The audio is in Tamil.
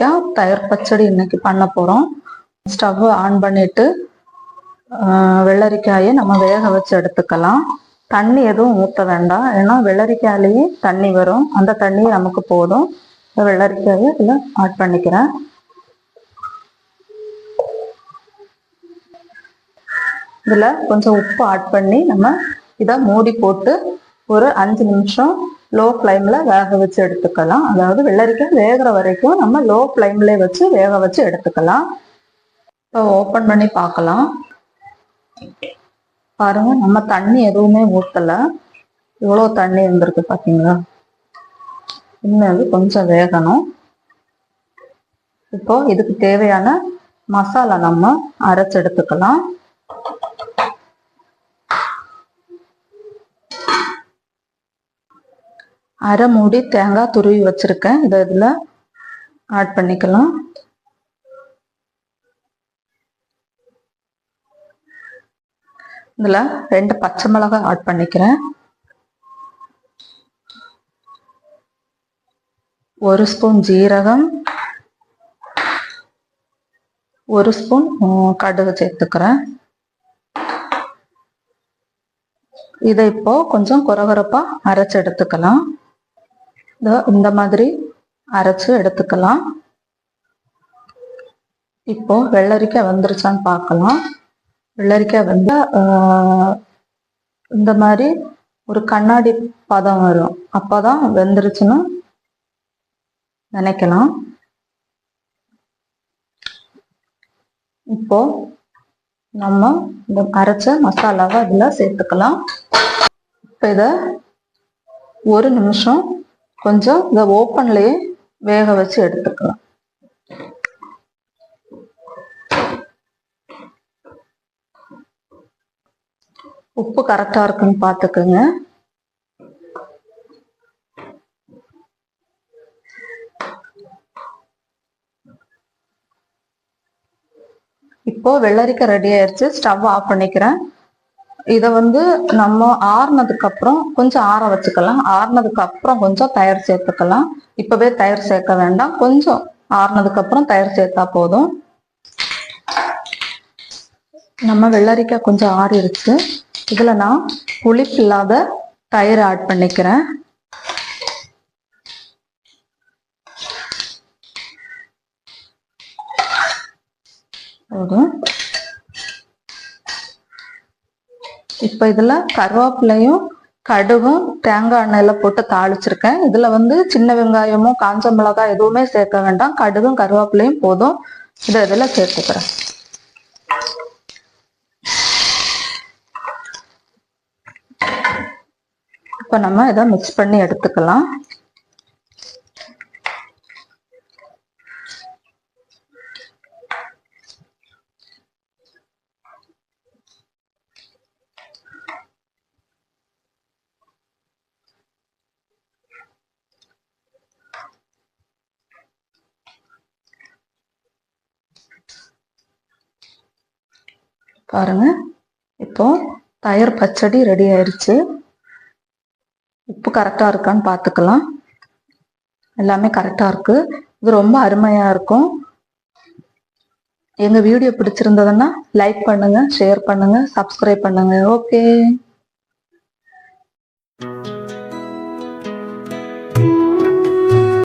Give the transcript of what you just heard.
வெள்ளரிக்காய் தயிர் பச்சடி இன்னைக்கு பண்ண போகிறோம். ஸ்டவ் ஆன் பண்ணிட்டு வெள்ளரிக்காயை நம்ம வேக வச்சு எடுத்துக்கலாம். தண்ணி எதுவும் ஊற்ற வேண்டாம், ஏன்னா வெள்ளரிக்காயிலேயே தண்ணி வரும், அந்த தண்ணி நமக்கு போதும். வெள்ளரிக்காயை இதில் ஆட் பண்ணிக்கிறேன். இதில் கொஞ்சம் உப்பு ஆட் பண்ணி நம்ம இதை மூடி போட்டு ஒரு 5 நிமிஷம் லோ ஃப்ளேமில் வேக வச்சு எடுத்துக்கலாம். அதாவது வெள்ளரிக்காய் வேகிற வரைக்கும் நம்ம லோ ஃப்ளேம்ல வச்சு வேக வச்சு எடுத்துக்கலாம். இப்போ ஓப்பன் பண்ணி பார்க்கலாம். பாருங்க, நம்ம தண்ணி எதுவுமே ஊற்றலை, இவ்வளோ தண்ணி இருந்திருக்கு பார்த்தீங்களா. இன்னும் கொஞ்சம் வேகணும். இப்போ இதுக்கு தேவையான மசாலா நம்ம அரைச்சு எடுத்துக்கலாம். அரை மூடி தேங்காய் துருவி வச்சிருக்கேன், இதை இதில் ஆட் பண்ணிக்கலாம். இதில் 2 பச்சை மிளகாய் ஆட் பண்ணிக்கிறேன். 1 ஸ்பூன் ஜீரகம், 1 ஸ்பூன் கடுகு சேர்த்துக்கிறேன். இதை இப்போ கொஞ்சம் கொரகொரப்பா அரைச்சு எடுத்துக்கலாம். இந்த மாதிரி அரைச்சு எடுத்துக்கலாம். இப்போ வெள்ளரிக்காய் வெந்துருச்சான்னு பார்க்கலாம். வெள்ளரிக்காய் வந்து இந்த மாதிரி ஒரு கண்ணாடி பதம் வரும், அப்போதான் வெந்துருச்சுன்னு நினைக்கலாம். இப்போ நம்ம இந்த அரைச்ச மசாலாவை இதில் சேர்த்துக்கலாம். இப்போ இதை 1 நிமிஷம் கொஞ்சம் இதை ஓப்பன்லேயே வேக வச்சு எடுத்துக்கலாம். உப்பு கரெக்டாக இருக்குன்னு பார்த்துக்குங்க. இப்போ வெள்ளரிக்காய் ரெடி ஆயிடுச்சு. ஸ்டவ் ஆஃப் பண்ணிக்கிறேன். இதை வந்து நம்ம ஆறுனதுக்கு அப்புறம் கொஞ்சம் ஆற வச்சுக்கலாம். ஆறுனதுக்கு அப்புறம் கொஞ்சம் தயிர் சேர்த்துக்கலாம். இப்பவே தயிர் சேர்க்க வேண்டாம், கொஞ்சம் ஆறுனதுக்கு அப்புறம் தயிர் சேர்த்தா போதும். நம்ம வெள்ளரிக்காய் கொஞ்சம் ஆறிடுச்சு. இதுல நான் புளிப்பு இல்லாத தயிர் ஆட் பண்ணிக்கிறேன். இப்ப இதுல கருவேப்பிலையும் கடுகும் தேங்காய் எண்ணெயில போட்டு தாளிச்சிருக்கேன். இதுல வந்து சின்ன வெங்காயமும் காஞ்ச மிளகாய் எதுவுமே சேர்க்க வேண்டாம், கடுகும் கருவேப்பிலையும் போதும். இதை இதுல சேர்த்துக்கிறேன். இப்ப நம்ம இதை மிக்ஸ் பண்ணி எடுத்துக்கலாம். பாருங்க, இப்போ தயிர் பச்சடி ரெடி ஆயிடுச்சு. உப்பு கரெக்டா இருக்கான்னு பார்த்துக்கலாம். எல்லாமே கரெக்டா இருக்கு. இது ரொம்ப அருமையா இருக்கும். எங்க வீடியோ பிடிச்சிருந்ததுன்னா லைக் பண்ணுங்க, ஷேர் பண்ணுங்க, சப்ஸ்கிரைப் பண்ணுங்க. ஓகே.